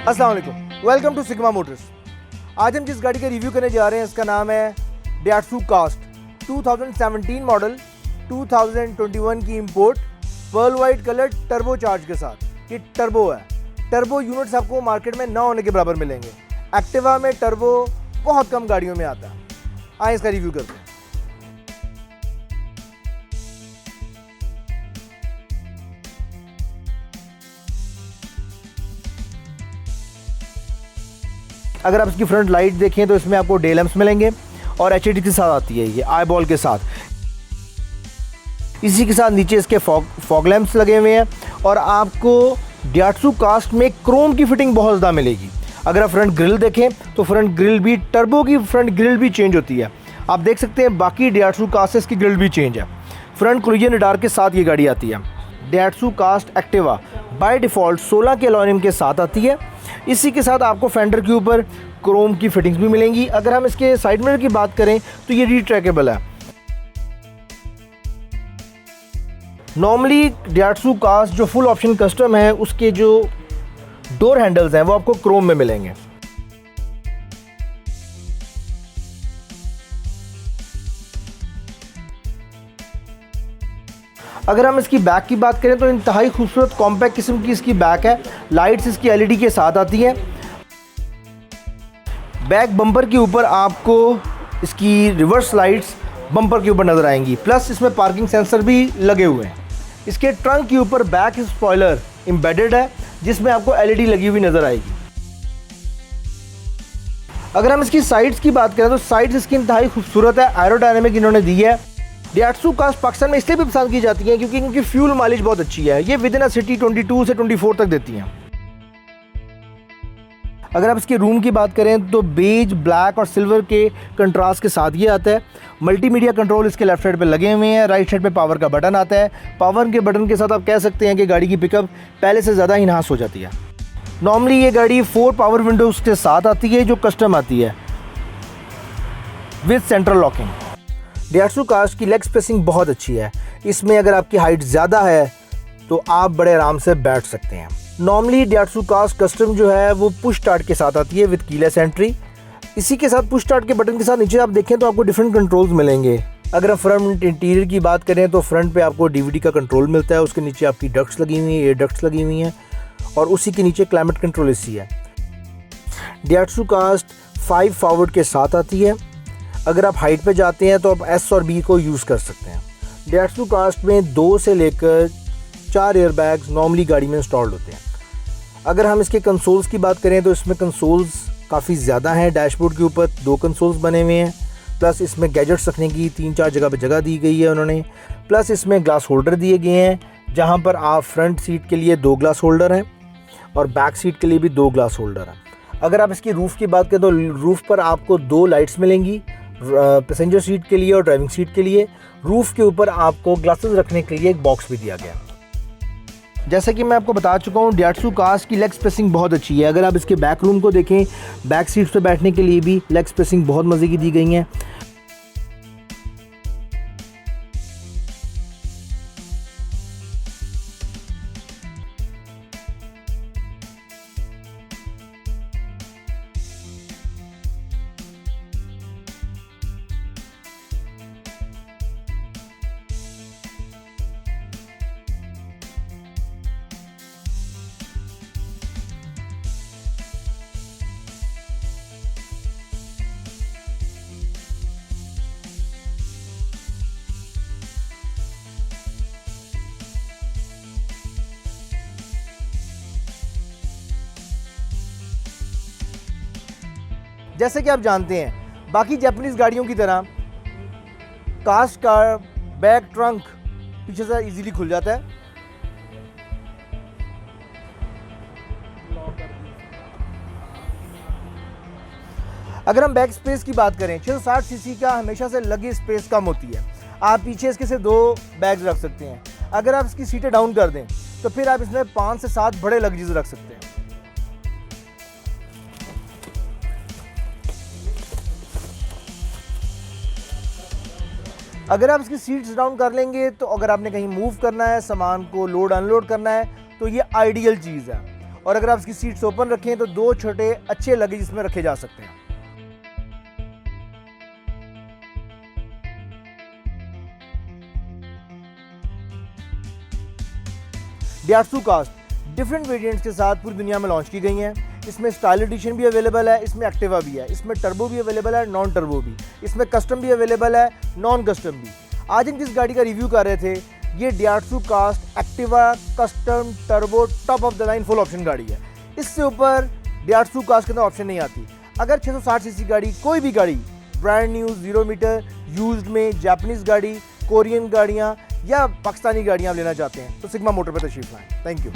अस्सलाम वालेकुम, welcome to sigma Motors. आज हम जिस गाड़ी का रिव्यू करने जा रहे हैं इसका नाम है डैट्सू कास्ट 2017 मॉडल, 2021 की import, pearl white colour turbo charge के साथ। ये टर्बो है। टर्बो यूनिट्स आपको मार्केट में ना होने के बराबर मिलेंगे। एक्टिवा में टर्बो बहुत कम गाड़ियों में आता है। आइए इसका रिव्यू करते हैं। अगर आप इसकी फ्रंट लाइट देखें तो इसमें आपको डे लैंप्स मिलेंगे और एचईडी के साथ आती है ये आई बॉल के साथ। इसी के साथ नीचे इसके फॉग लैंप्स लगे हुए हैं और आपको डैट्सू कास्ट में क्रोम की फिटिंग बहुत ज़्यादा मिलेगी। अगर आप फ्रंट ग्रिल देखें तो फ्रंट ग्रिल भी टर्बो की फ्रंट ग्रिल भी चेंज होती है। आप देख सकते हैं बाकी डैट्सू कास्ट की ग्रिल भी चेंज है। फ्रंट कोलिजन रडार के साथ ये गाड़ी आती है। डैट्सू कास्ट एक्टिवा बाय डिफ़ॉल्ट 16 के एल्यूमिनियम के साथ आती है। इसी के साथ आपको फेंडर के ऊपर क्रोम की फिटिंग्स भी मिलेंगी। अगर हम इसके साइड मिरर की बात करें तो ये रिट्रैकेबल है। नॉर्मली डैट्सू कास्ट जो फुल ऑप्शन कस्टम है उसके जो डोर हैंडल्स हैं वो आपको क्रोम में मिलेंगे। अगर हम इसकी बैक की बात करें तो इंतहाई खूबसूरत कॉम्पैक्ट किस्म की इसकी बैक है। लाइट्स इसकी एलईडी के साथ आती है। बैक बम्पर के ऊपर आपको इसकी रिवर्स लाइट्स बम्पर के ऊपर नज़र आएंगी, प्लस इसमें पार्किंग सेंसर भी लगे हुए हैं। इसके ट्रंक के ऊपर बैक स्पॉइलर एम्बेडेड है जिसमें आपको एलईडी लगी हुई नज़र आएगी। अगर हम इसकी साइड्स की बात करें तो साइड्स इसकी इंतहाई खूबसूरत है। एरोडायनेमिक इन्होंने दी है। डैट्सू कास्ट पाकिस्तान में इसलिए भी पसंद की जाती है क्योंकि इनकी फ्यूल माइलेज बहुत अच्छी है। ये विद इन अ सिटी 22 से 24 तक देती हैं। अगर आप इसके रूम की बात करें तो बेज, ब्लैक और सिल्वर के कंट्रास्ट के साथ ये आता है। मल्टीमीडिया कंट्रोल इसके लेफ्ट साइड पे लगे हुए हैं। राइट साइड पे पावर का बटन आता है। पावर के बटन के साथ आप कह सकते हैं कि गाड़ी की पिकअप पहले से ज़्यादा इनहांस हो जाती है। नॉर्मली ये गाड़ी 4 पावर विंडोज़ के साथ आती है जो कस्टम आती है विद सेंट्रल लॉकिंग। डैट्सू कास्ट की लेग स्पेसिंग बहुत अच्छी है। इसमें अगर आपकी हाइट ज़्यादा है तो आप बड़े आराम से बैठ सकते हैं। नॉर्मली डैट्सू कास्ट कस्टम जो है वो पुश स्टार्ट के साथ आती है विद कीलेस एंट्री। इसी के साथ पुश स्टार्ट के बटन के साथ नीचे आप देखें तो आपको डिफरेंट कंट्रोल्स मिलेंगे। अगर हम फ्रंट इंटीरियर की बात करें तो फ्रंट पे आपको डीवीडी का कंट्रोल मिलता है। उसके नीचे आपकी डक्ट्स लगी हुई हैं, एयर डक्ट्स लगी हुई हैं और उसी के नीचे क्लाइमेट कंट्रोल एसी है। डैट्सू कास्ट 5 फॉरवर्ड के साथ आती है। अगर आप हाइट पे जाते हैं तो आप एस और बी को यूज़ कर सकते हैं। डैट्सू कास्ट में 2 से लेकर 4 एयर बैग्स नॉर्मली गाड़ी में इंस्टॉल्ड होते हैं। अगर हम इसके कंसोल्स की बात करें तो इसमें कंसोल्स काफ़ी ज़्यादा हैं। डैशबोर्ड के ऊपर 2 कंसोल्स बने हुए हैं, प्लस इसमें गैजेट्स रखने की 3-4 जगह पे जगह दी गई है उन्होंने। प्लस इसमें ग्लास होल्डर दिए गए हैं जहाँ पर आप फ्रंट सीट के लिए 2 ग्लास होल्डर हैं और बैक सीट के लिए भी 2 ग्लास होल्डर हैं। अगर आप इसकी रूफ़ की बात करें तो रूफ़ पर आपको 2 लाइट्स मिलेंगी, पैसेंजर सीट के लिए और ड्राइविंग सीट के लिए। रूफ़ के ऊपर आपको ग्लासेस रखने के लिए एक बॉक्स भी दिया गया। जैसा कि मैं आपको बता चुका हूँ डैट्सू कास्ट की लेग स्पेसिंग बहुत अच्छी है। अगर आप इसके बैक रूम को देखें, बैक सीट्स पे बैठने के लिए भी लेग स्पेसिंग बहुत मज़े की दी गई हैं। जैसे कि आप जानते हैं बाकी जापानीज़ गाड़ियों की तरह कास्ट का बैक ट्रंक पीछे से इजीली खुल जाता है। अगर हम बैक स्पेस की बात करें 660 सीसी का हमेशा से लगी स्पेस कम होती है। आप पीछे इसके से 2 बैग्स रख सकते हैं। अगर आप इसकी सीटें डाउन कर दें तो फिर आप इसमें 5 से 7 बड़े लगेज रख सकते हैं। अगर आप इसकी सीट्स डाउन कर लेंगे तो अगर आपने कहीं मूव करना है, सामान को लोड अनलोड करना है तो ये आइडियल चीज़ है। और अगर आप इसकी सीट्स ओपन रखें तो 2 छोटे अच्छे लगेज इसमें रखे जा सकते हैं। डियाट्सू कास्ट डिफरेंट वेरिएंट्स के साथ पूरी दुनिया में लॉन्च की गई हैं। इसमें स्टाइल एडिशन भी अवेलेबल है, इसमें एक्टिवा भी है, इसमें टर्बो भी अवेलेबल है, नॉन टर्बो भी, इसमें कस्टम भी अवेलेबल है, नॉन कस्टम भी। आज हम जिस गाड़ी का रिव्यू कर रहे थे ये Daihatsu cast activa custom turbo top of the line full option गाड़ी है। इससे ऊपर डियाट्सू कास्ट के अंदर ऑप्शन नहीं आती। अगर 660 सीसी गाड़ी, कोई भी गाड़ी ब्रांड न्यू 0 मीटर यूज्ड में जापानीज गाड़ी, कोरियन गाड़ियाँ या पाकिस्तानी गाड़ियाँ आप लेना चाहते हैं तो सिग्मा मोटर पर तशरीफ लाएं। Thank you.